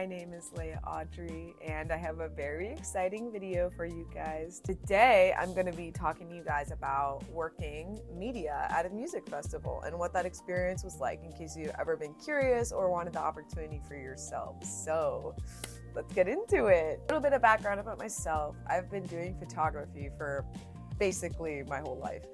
my name is Leah Audrey, and I have a very exciting video for you guys. Today, I'm going to be talking to you guys about working media at a music festival and what that experience was like, in case you've ever been curious or wanted the opportunity for yourselves. So let's get into it. A little bit of background about myself. I've been doing photography for basically my whole life.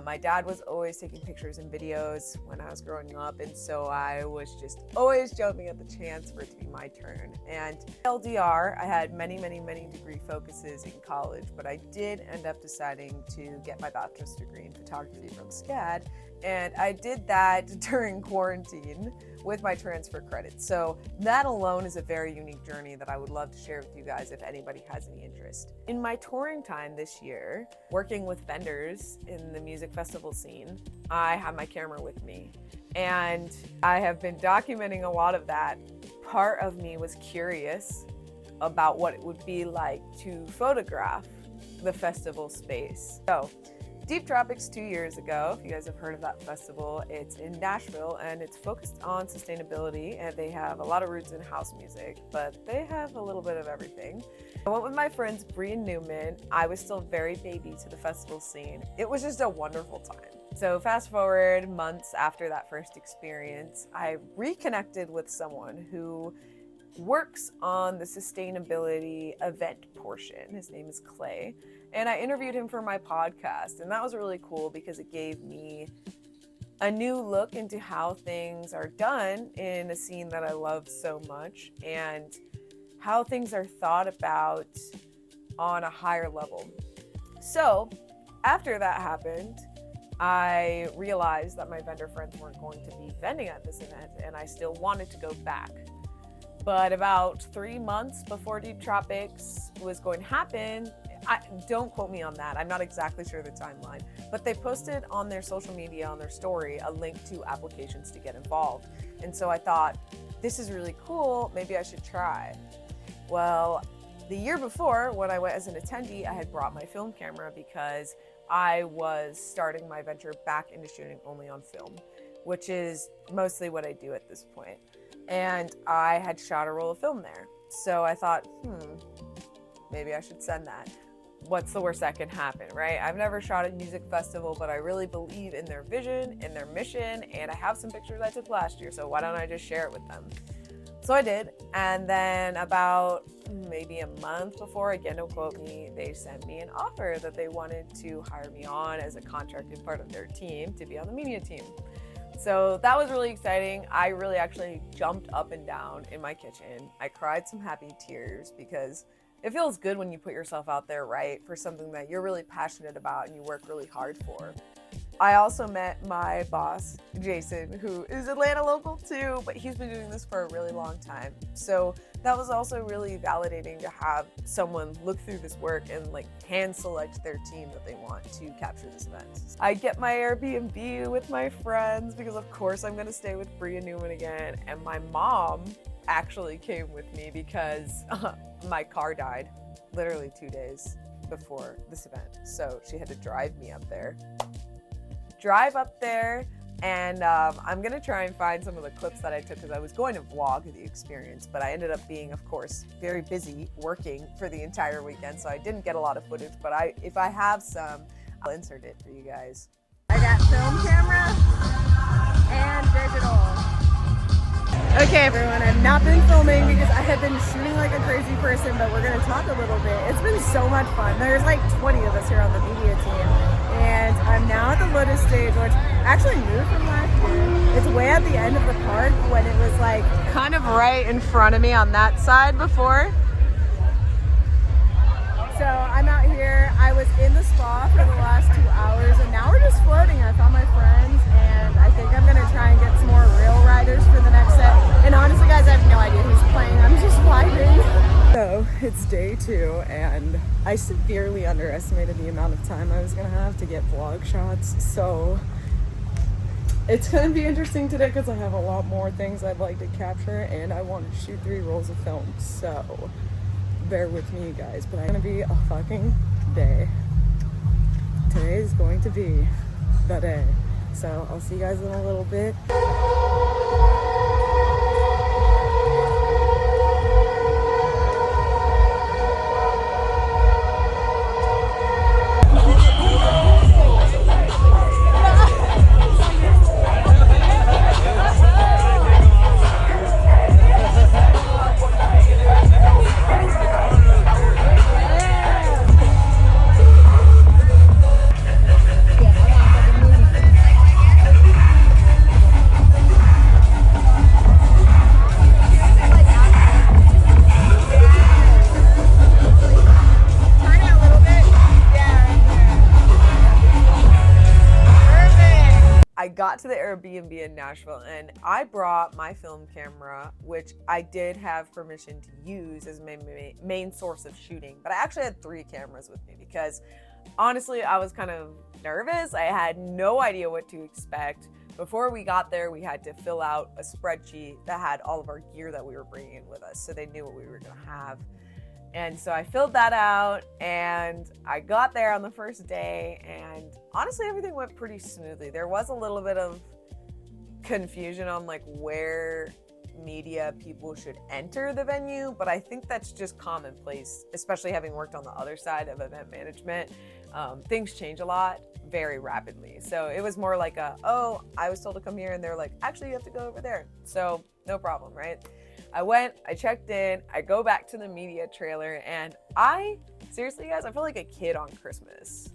My dad was always taking pictures and videos when I was growing up, and so I was just always jumping at the chance for it to be my turn. And LDR, I had many degree focuses in college, but I did end up deciding to get my bachelor's degree in photography from SCAD, and I did that during quarantine with my transfer credits. So that alone is a very unique journey that I would love to share with you guys if anybody has any interest. In my touring time this year, working with vendors in the music festival scene, I have my camera with me, and I have been documenting a lot of that. Part of me was curious about what it would be like to photograph the festival space. So Deep Tropics 2 years ago, if you guys have heard of that festival, it's in Nashville and it's focused on sustainability, and they have a lot of roots in house music, but they have a little bit of everything. I went with my friends Bree and Newman. I was still very baby to the festival scene. It was just a wonderful time. So fast forward months after that first experience, I reconnected with someone who works on the sustainability event portion. His name is Clay. And I interviewed him for my podcast, and that was really cool because it gave me a new look into how things are done in a scene that I love so much, and how things are thought about on a higher level. So after that happened, I realized that my vendor friends weren't going to be vending at this event, and I still wanted to go back. But about 3 months before Deep Tropics was going to happen, don't quote me on that, I'm not exactly sure the timeline, but they posted on their social media, on their story, a link to applications to get involved. And so I thought, this is really cool, maybe I should try. Well, the year before, when I went as an attendee, I had brought my film camera because I was starting my venture back into shooting only on film, which is mostly what I do at this point. And I had shot a roll of film there. So I thought, maybe I should send that. What's the worst that can happen, right? I've never shot at a music festival, but I really believe in their vision, in their mission, and I have some pictures I took last year, so why don't I just share it with them? So I did, and then about maybe a month before, again, don't quote me, they sent me an offer that they wanted to hire me on as a contracted part of their team to be on the media team. So that was really exciting. I really actually jumped up and down in my kitchen. I cried some happy tears because it feels good when you put yourself out there, right, for something that you're really passionate about and you work really hard for. I also met my boss, Jason, who is Atlanta local too, but he's been doing this for a really long time. So that was also really validating to have someone look through this work and hand select their team that they want to capture this event. I get my Airbnb with my friends because of course I'm gonna stay with Bree and Newman again, and my mom actually came with me because my car died literally 2 days before this event. So she had to drive me up there. And I'm gonna try and find some of the clips that I took because I was going to vlog the experience, but I ended up being, of course, very busy working for the entire weekend, so I didn't get a lot of footage, but if I have some, I'll insert it for you guys. I got film camera and digital. Okay everyone, I've not been filming because I have been shooting like a crazy person, but we're gonna talk a little bit. It's been so much fun. There's like 20 of us here on the media team, and I'm now at the Lotus stage, which actually moved from last year. It's way at the end of the park when it was like kind of right in front of me on that side before. So I'm out here. I was in the spa for the last 2 hours, and now we're just floating. I found my friends, and I think I'm gonna try and get some more real riders for the next set. And honestly guys, I have no idea who's playing. I'm just vibing. So it's day 2, and I severely underestimated the amount of time I was gonna have to get vlog shots. So it's gonna be interesting today because I have a lot more things I'd like to capture, and I want to shoot 3 rolls of film. So bear with me, you guys, but it's gonna be a fucking day. Today is going to be the day. So I'll see you guys in a little bit. got to the Airbnb in Nashville, and I brought my film camera, which I did have permission to use as my main source of shooting. But I actually had 3 cameras with me because honestly, I was kind of nervous. I had no idea what to expect. Before we got there, we had to fill out a spreadsheet that had all of our gear that we were bringing in with us, so they knew what we were gonna have. And so I filled that out, and I got there on the first day, and honestly, everything went pretty smoothly. There was a little bit of confusion on like where media people should enter the venue, but I think that's just commonplace, especially having worked on the other side of event management. Things change a lot very rapidly. So it was more like oh, I was told to come here, and they're like, actually, you have to go over there. So no problem, right? I went, I checked in, I go back to the media trailer, and seriously guys, I feel like a kid on Christmas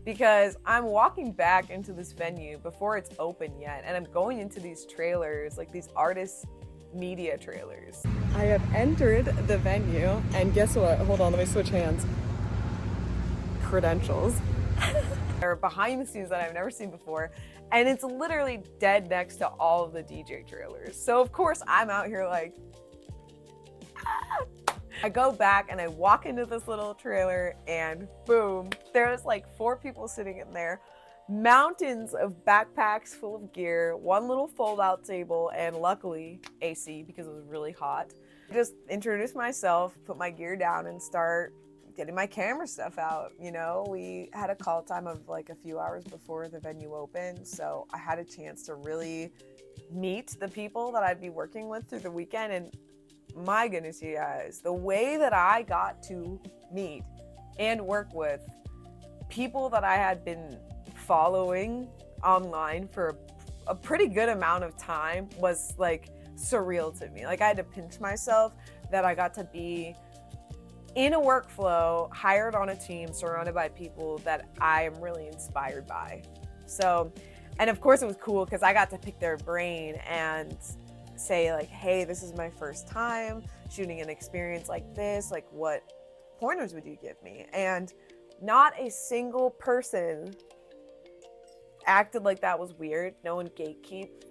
because I'm walking back into this venue before it's open yet, and I'm going into these trailers, like these artist media trailers. I have entered the venue, and guess what? Hold on, let me switch hands. Credentials. They're behind the scenes that I've never seen before, and it's literally dead next to all of the DJ trailers. So of course I'm out here like, ah! I go back and I walk into this little trailer, and boom, there's like 4 people sitting in there, mountains of backpacks full of gear, 1 little fold-out table, and luckily AC because it was really hot. I just introduced myself, put my gear down, and start getting my camera stuff out. You know, we had a call time of like a few hours before the venue opened, so I had a chance to really meet the people that I'd be working with through the weekend. And my goodness, you guys, the way that I got to meet and work with people that I had been following online for a pretty good amount of time was like surreal to me. Like, I had to pinch myself that I got to be in a workflow, hired on a team, surrounded by people that I am really inspired by. So, and of course it was cool because I got to pick their brain and say like, hey, this is my first time shooting an experience like this. Like, what pointers would you give me? And not a single person acted like that was weird. No one gatekeeped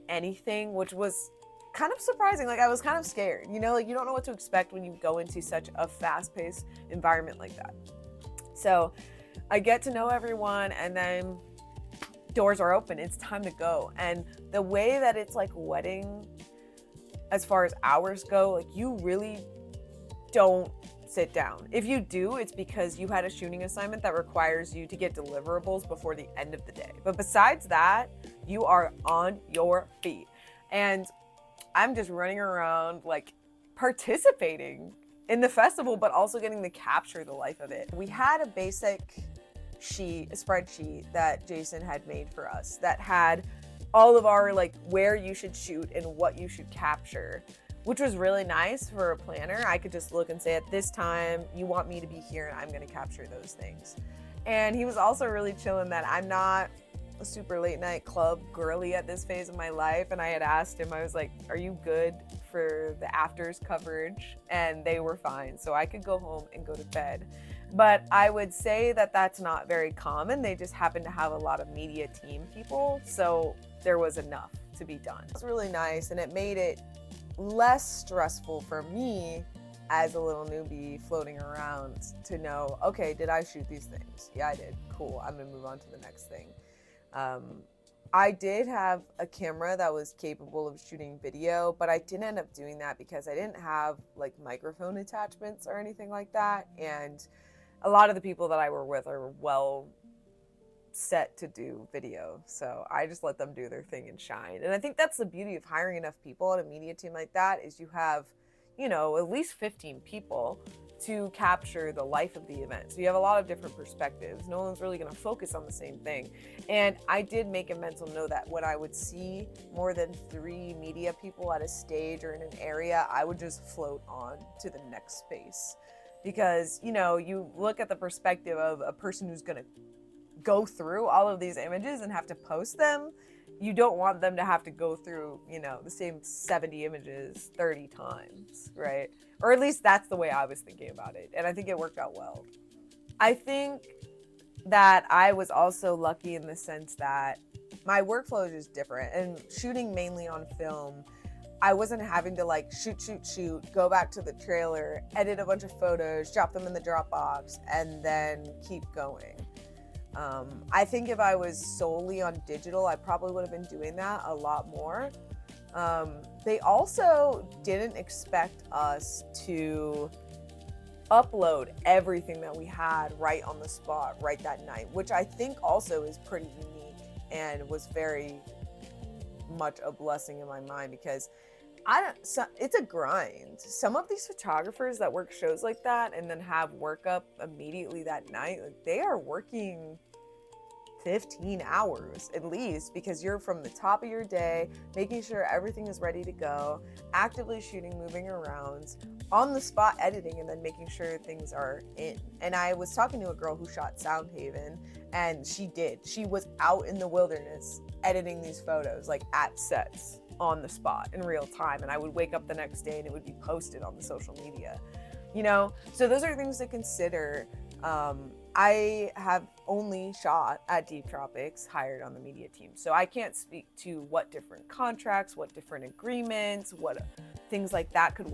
anything, which was kind of surprising. Like, I was kind of scared, you know, like you don't know what to expect when you go into such a fast-paced environment like that. So I get to know everyone, and then doors are open. It's time to go. And the way that it's like wedding, as far as hours go, like you really don't sit down. If you do, it's because you had a shooting assignment that requires you to get deliverables before the end of the day. But besides that, you are on your feet. And I'm just running around like participating in the festival, but also getting to capture the life of it. We had a basic sheet, a spreadsheet that Jason had made for us that had all of our like where you should shoot and what you should capture, which was really nice for a planner. I could just look and say, at this time, you want me to be here and I'm gonna capture those things. And he was also really chilling that I'm not a super late night club girly at this phase of my life. And I had asked him, I was like, are you good for the afters coverage? And they were fine. So I could go home and go to bed. But I would say that that's not very common. They just happen to have a lot of media team people. So there was enough to be done. It was really nice, and it made it less stressful for me as a little newbie floating around to know, okay, did I shoot these things? Yeah, I did. Cool. I'm gonna move on to the next thing. I did have a camera that was capable of shooting video, but I didn't end up doing that because I didn't have like microphone attachments or anything like that. And a lot of the people that I were with are well set to do video. So I just let them do their thing and shine. And I think that's the beauty of hiring enough people on a media team like that, is you have, you know, at least 15 people to capture the life of the event. So you have a lot of different perspectives. No one's really gonna focus on the same thing. And I did make a mental note that when I would see more than 3 media people at a stage or in an area, I would just float on to the next space. Because, you know, you look at the perspective of a person who's gonna go through all of these images and have to post them. You don't want them to have to go through, you know, the same 70 images 30 times, right? Or at least that's the way I was thinking about it. And I think it worked out well. I think that I was also lucky in the sense that my workflow is just different. And shooting mainly on film, I wasn't having to like shoot, go back to the trailer, edit a bunch of photos, drop them in the Dropbox, and then keep going. I think if I was solely on digital, I probably would have been doing that a lot more. They also didn't expect us to upload everything that we had right on the spot, right that night, which I think also is pretty unique and was very much a blessing in my mind, because it's a grind. Some of these photographers that work shows like that and then have work up immediately that night, like, they are working 15 hours at least, because you're from the top of your day, making sure everything is ready to go, actively shooting, moving around, on the spot editing, and then making sure things are in. And I was talking to a girl who shot Soundhaven, and she was out in the wilderness editing these photos, like at sets on the spot in real time. And I would wake up the next day and it would be posted on the social media, you know? So those are things to consider. I have only shot at Deep Tropics, hired on the media team. So I can't speak to what different contracts, what different agreements, what things like that could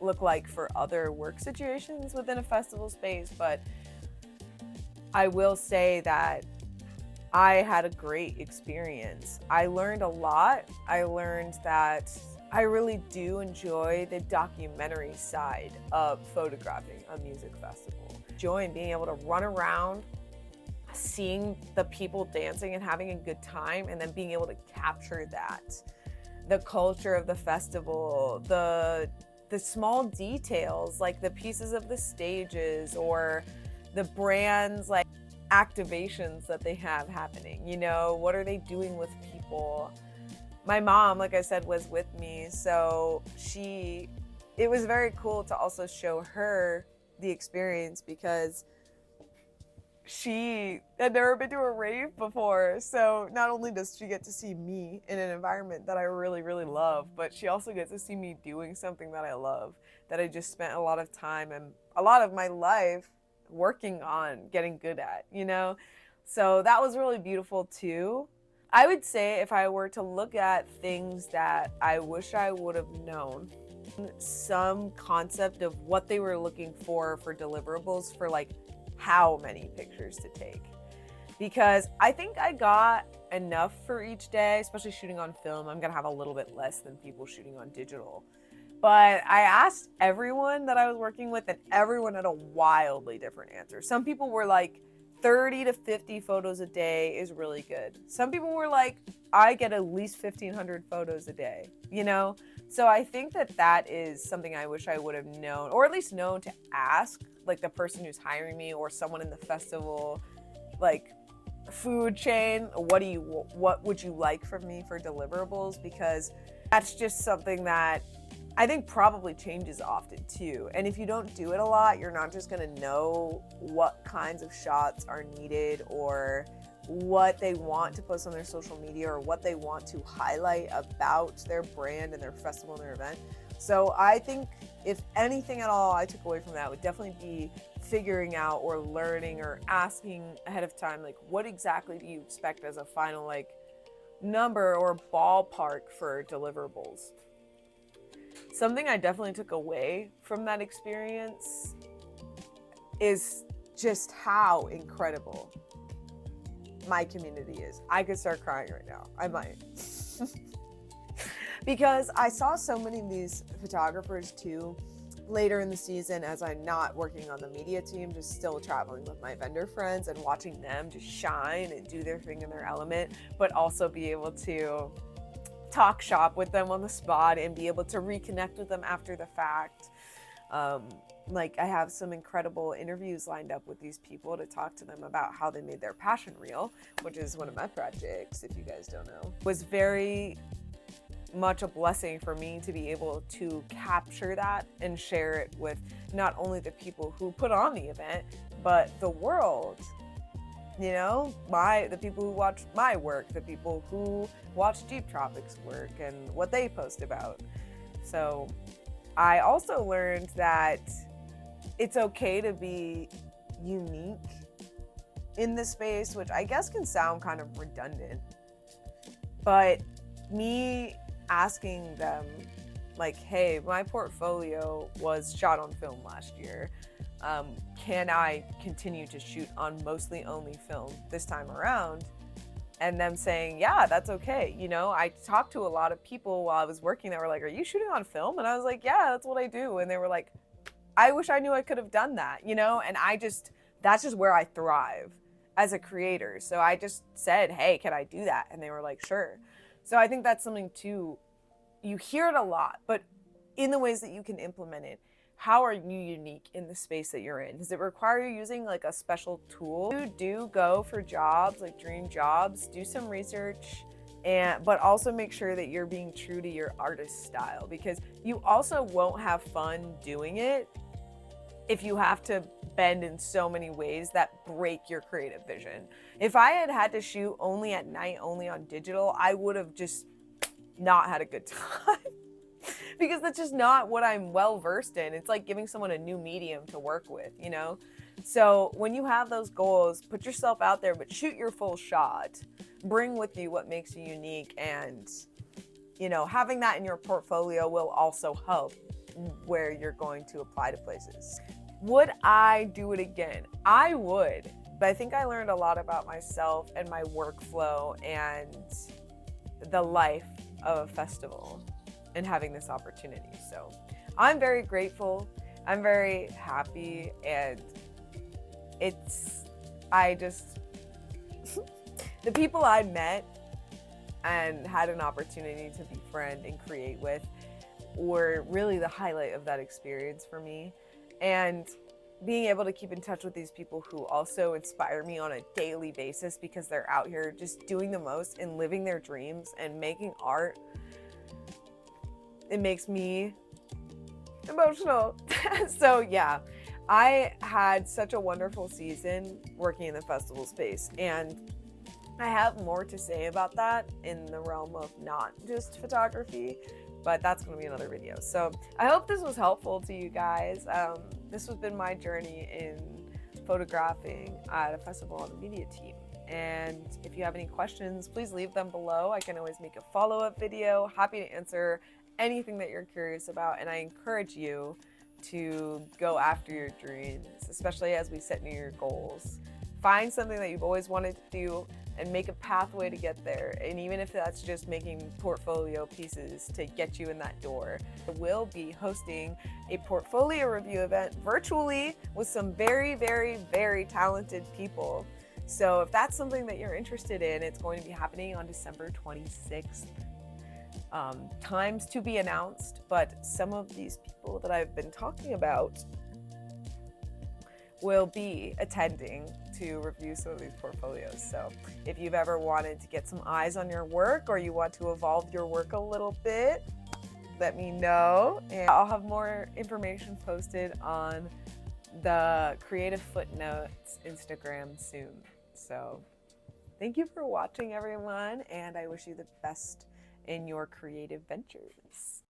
look like for other work situations within a festival space. But I will say that I had a great experience. I learned a lot. I learned that I really do enjoy the documentary side of photographing a music festival. Enjoying being able to run around, seeing the people dancing and having a good time, and then being able to capture that. The culture of the festival, the small details, like the pieces of the stages or the brands, like activations that they have happening. You know, what are they doing with people? My mom, like I said, was with me, so it was very cool to also show her the experience, because she had never been to a rave before. So not only does she get to see me in an environment that I really, really love, but she also gets to see me doing something that I love, that I just spent a lot of time and a lot of my life working on getting good at, you know? So that was really beautiful too. I would say, if I were to look at things that I wish I would have known, some concept of what they were looking for deliverables for like how many pictures to take, because I think I got enough for each day, especially shooting on film. I'm gonna have a little bit less than people shooting on digital, but I asked everyone that I was working with, and everyone had a wildly different answer. Some people were like 30 to 50 photos a day is really good. Some people were like, I get at least 1,500 photos a day, you know? So I think that is something I wish I would have known, or at least known to ask, like the person who's hiring me or someone in the festival, like food chain, what would you like from me for deliverables? Because that's just something that I think probably changes often too. And if you don't do it a lot, you're not just gonna know what kinds of shots are needed, or what they want to post on their social media, or what they want to highlight about their brand and their festival and their event. So I think, if anything at all I took away from that, would definitely be figuring out or learning or asking ahead of time, like, what exactly do you expect as a final like number or ballpark for deliverables? Something I definitely took away from that experience is just how incredible my community is. I could start crying right now. I might. Because I saw so many of these photographers too later in the season, as I'm not working on the media team, just still traveling with my vendor friends and watching them just shine and do their thing in their element, but also be able to talk shop with them on the spot and be able to reconnect with them after the fact. Like, I have some incredible interviews lined up with these people to talk to them about how they made their passion reel, which is one of my projects, if you guys don't know. It was very much a blessing for me to be able to capture that and share it with not only the people who put on the event, but the world. You know, the people who watch my work, the people who watch Deep Tropics work and what they post about. So I also learned that it's okay to be unique in this space, which I guess can sound kind of redundant. But me asking them, like, hey, my portfolio was shot on film last year. Can I continue to shoot on mostly only film this time around? And them saying, yeah, that's okay. You know, I talked to a lot of people while I was working that were like, are you shooting on film? And I was like, yeah, that's what I do. And they were like, I wish I knew I could have done that, you know? And that's just where I thrive as a creator. So I just said, hey, can I do that? And they were like, sure. So I think that's something too, you hear it a lot, but in the ways that you can implement it, how are you unique in the space that you're in? Does it require you using like a special tool? You do go for jobs, like dream jobs, do some research, but also make sure that you're being true to your artist style, because you also won't have fun doing it if you have to bend in so many ways that break your creative vision. If I had to shoot only at night, only on digital, I would have just not had a good time. Because that's just not what I'm well versed in. It's like giving someone a new medium to work with, you know? So when you have those goals, put yourself out there, but shoot your full shot. Bring with you what makes you unique, and, you know, having that in your portfolio will also help where you're going to apply to places. Would I do it again? I would, but I think I learned a lot about myself and my workflow and the life of a festival and having this opportunity. So I'm very grateful. I'm very happy. And the people I met and had an opportunity to befriend and create with were really the highlight of that experience for me. And being able to keep in touch with these people who also inspire me on a daily basis, because they're out here just doing the most and living their dreams and making art, it makes me emotional. So yeah, I had such a wonderful season working in the festival space, and I have more to say about that in the realm of not just photography, but that's going to be another video. So I hope this was helpful to you guys. This has been my journey in photographing at a festival on the media team. And if you have any questions, please leave them below. I can always make a follow-up video. Happy to answer anything that you're curious about. And I encourage you to go after your dreams, especially as we set New Year goals. Find something that you've always wanted to do and make a pathway to get there. And even if that's just making portfolio pieces to get you in that door. I will be hosting a portfolio review event virtually with some very, very, very talented people. So if that's something that you're interested in, it's going to be happening on December 26th. Times to be announced, but some of these people that I've been talking about will be attending to review some of these portfolios. So if you've ever wanted to get some eyes on your work, or you want to evolve your work a little bit, let me know. And I'll have more information posted on the Creative Footnotes Instagram soon. So thank you for watching, everyone, and I wish you the best in your creative ventures.